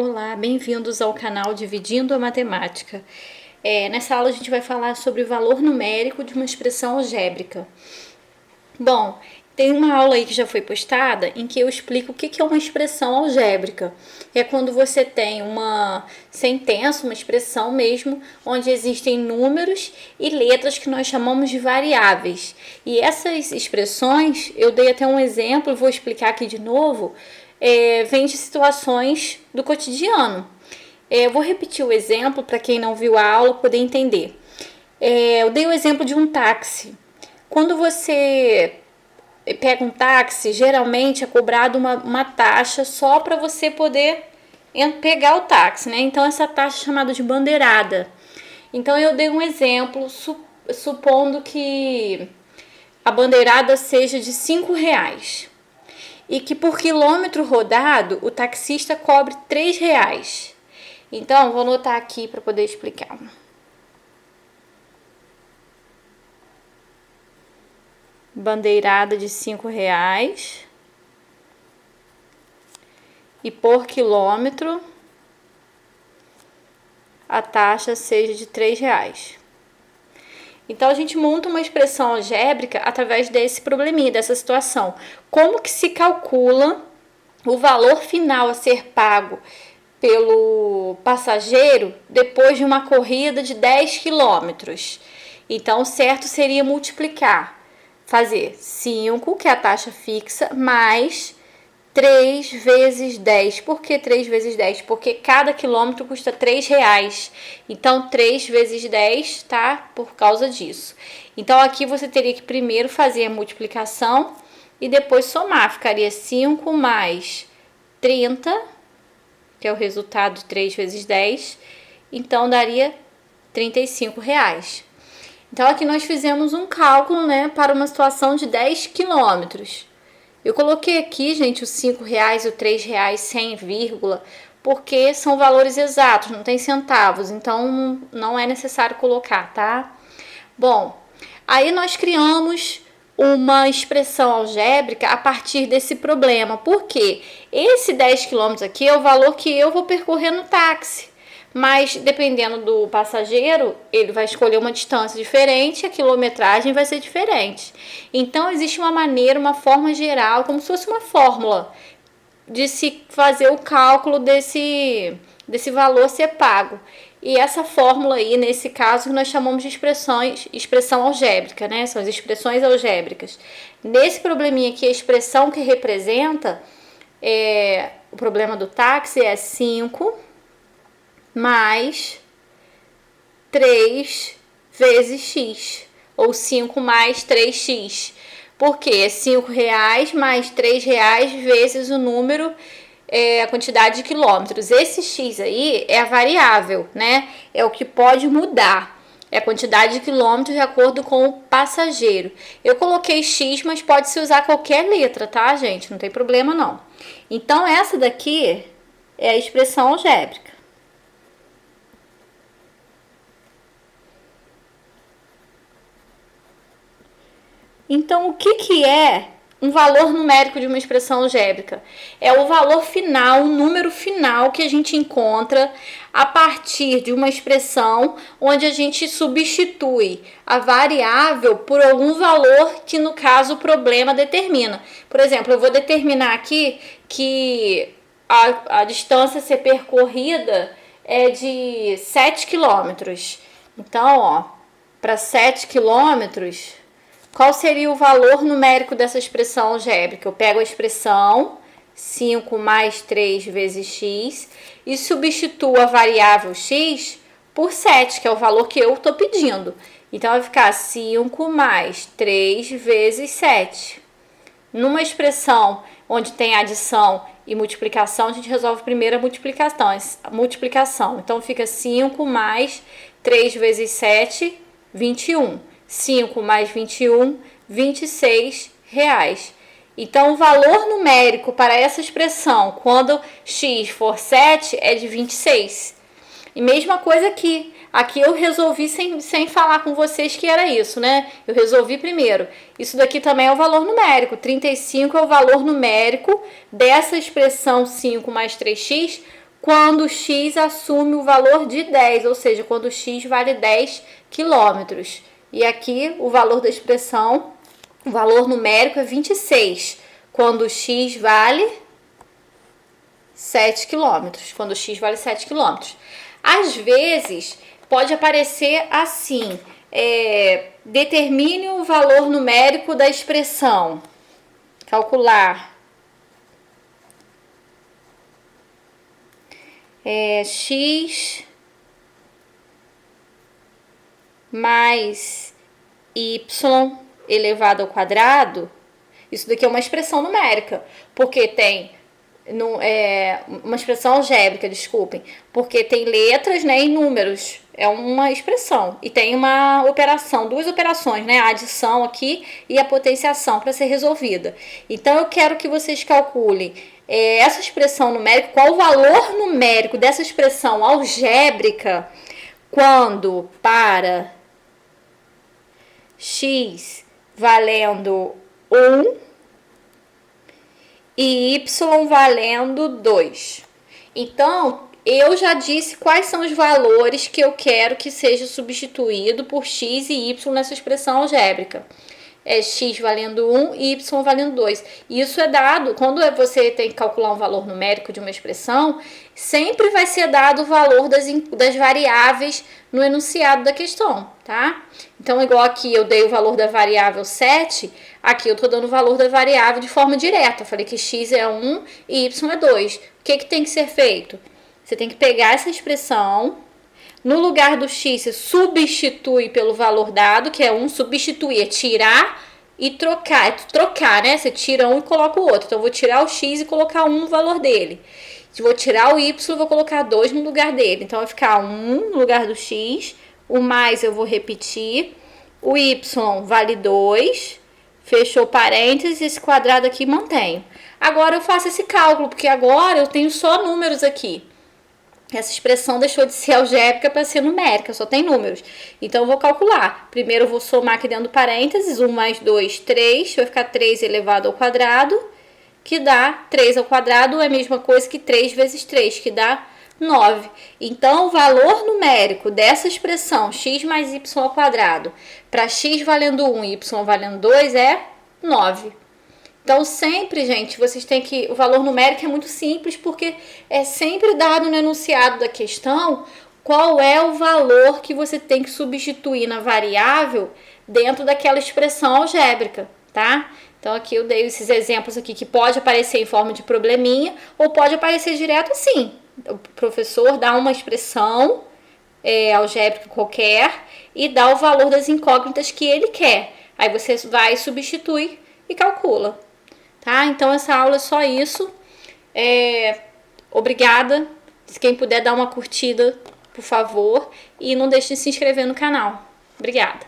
Olá, bem-vindos ao canal Dividindo a Matemática. Nessa aula a gente vai falar sobre o valor numérico de uma expressão algébrica. Bom, tem uma aula aí que já foi postada em que eu explico o que é uma expressão algébrica. É quando você tem uma sentença, uma expressão mesmo, onde existem números e letras que nós chamamos de variáveis. E essas expressões, eu dei até um exemplo, vou explicar aqui de novo, vem de situações do cotidiano. Eu vou repetir o exemplo para quem não viu a aula poder entender. Eu dei o exemplo de um táxi. Quando você pega um táxi, geralmente é cobrado uma taxa só para você poder pegar o táxi, né? Então essa taxa é chamada de bandeirada. Então eu dei um exemplo, supondo que a bandeirada seja de R$ 5 e que por quilômetro rodado o taxista cobre R$ 3. Então vou anotar aqui para poder explicar. Bandeirada de R$ 5 e por quilômetro a taxa seja de R$ 3. Então a gente monta uma expressão algébrica através desse probleminha, dessa situação. Como que se calcula o valor final a ser pago pelo passageiro depois de uma corrida de 10 quilômetros? Então o certo seria multiplicar, fazer 5, que é a taxa fixa, mais 3 vezes 10. Por que 3 vezes 10? Porque cada quilômetro custa R$ 3. Então, 3 vezes 10, tá? Por causa disso. Então, aqui você teria que primeiro fazer a multiplicação e depois somar. Ficaria 5 mais 30, que é o resultado de 3 vezes 10. Então, daria R$ 35. Então, aqui nós fizemos um cálculo, né, para uma situação de 10 quilômetros. Eu coloquei aqui, gente, os R$ 5 e o R$ 3 sem vírgula, porque são valores exatos, não tem centavos, então não é necessário colocar, tá? Bom, aí nós criamos uma expressão algébrica a partir desse problema, porque esse 10 quilômetros aqui é o valor que eu vou percorrer no táxi. Mas dependendo do passageiro, ele vai escolher uma distância diferente, a quilometragem vai ser diferente. Então existe uma maneira, uma forma geral, como se fosse uma fórmula de se fazer o cálculo desse valor ser pago. E essa fórmula aí, nesse caso, nós chamamos de expressão algébrica, né? São as expressões algébricas. Nesse probleminha aqui, a expressão que representa o problema do táxi é 5 mais 3 vezes x, ou 5 mais 3x. Porque é R$ 5 mais R$ 3 vezes o número, a quantidade de quilômetros. Esse x aí é a variável, né? É o que pode mudar. É a quantidade de quilômetros de acordo com o passageiro. Eu coloquei x, mas pode-se usar qualquer letra, tá, gente? Não tem problema, não. Então, essa daqui é a expressão algébrica. Então, o que é um valor numérico de uma expressão algébrica? É o valor final, o número final que a gente encontra a partir de uma expressão onde a gente substitui a variável por algum valor que, no caso, o problema determina. Por exemplo, eu vou determinar aqui que a distância a ser percorrida é de 7 quilômetros. Então, ó, para 7 quilômetros... Qual seria o valor numérico dessa expressão algébrica? Eu pego a expressão 5 mais 3 vezes x e substituo a variável x por 7, que é o valor que eu estou pedindo. Então, vai ficar 5 mais 3 vezes 7. Numa expressão onde tem adição e multiplicação, a gente resolve primeiro a multiplicação. Então, fica 5 mais 3 vezes 7, 21. 5 mais 21, R$ 26. Então, o valor numérico para essa expressão, quando x for 7, é de 26. E mesma coisa aqui. Aqui eu resolvi sem falar com vocês que era isso, né? Eu resolvi primeiro. Isso daqui também é o valor numérico. 35 é o valor numérico dessa expressão 5 mais 3x quando x assume o valor de 10, ou seja, quando x vale 10 quilômetros. E aqui o valor da expressão, o valor numérico é 26, quando x vale 7 quilômetros, quando x vale 7 quilômetros. Às vezes, pode aparecer assim, determine o valor numérico da expressão, calcular x mais y elevado ao quadrado. Isso daqui é uma expressão numérica, porque tem uma expressão algébrica, desculpem, porque tem letras, né, e números. É uma expressão e tem uma operação, duas operações, né, a adição aqui e a potenciação para ser resolvida. Então eu quero que vocês calculem essa expressão numérica, qual o valor numérico dessa expressão algébrica quando para x valendo 1 e y valendo 2. Então, eu já disse quais são os valores que eu quero que seja substituído por x e y nessa expressão algébrica. É x valendo 1 e y valendo 2. Isso é dado, quando você tem que calcular um valor numérico de uma expressão, sempre vai ser dado o valor das variáveis no enunciado da questão, tá? Então, igual aqui eu dei o valor da variável 7, aqui eu estou dando o valor da variável de forma direta. Eu falei que x é 1 e y é 2. O que tem que ser feito? Você tem que pegar essa expressão, no lugar do x, você substitui pelo valor dado, que é 1, substituir, é tirar e trocar. É trocar, né? Você tira um e coloca o outro. Então, eu vou tirar o x e colocar 1 no valor dele. Vou tirar o y e vou colocar 2 no lugar dele. Então, vai ficar 1 no lugar do x. O mais eu vou repetir. O y vale 2. Fechou parênteses. Esse quadrado aqui mantenho. Agora, eu faço esse cálculo, porque agora eu tenho só números aqui. Essa expressão deixou de ser algébrica para ser numérica, só tem números. Então, eu vou calcular. Primeiro, eu vou somar aqui dentro do parênteses. 1 mais 2, 3. Vai ficar 3 elevado ao quadrado, que dá 3 ao quadrado, é a mesma coisa que 3 vezes 3, que dá 9. Então, o valor numérico dessa expressão, x mais y ao quadrado, para x valendo 1 e y valendo 2, é 9. Então, sempre, gente, vocês têm que... O valor numérico é muito simples, porque é sempre dado no enunciado da questão qual é o valor que você tem que substituir na variável dentro daquela expressão algébrica, tá? Então, aqui eu dei esses exemplos aqui que pode aparecer em forma de probleminha ou pode aparecer direto assim. O professor dá uma expressão algébrica qualquer e dá o valor das incógnitas que ele quer. Aí você vai, substitui e calcula. Tá? Então, essa aula é só isso. Obrigada. Se quem puder dar uma curtida, por favor. E não deixe de se inscrever no canal. Obrigada.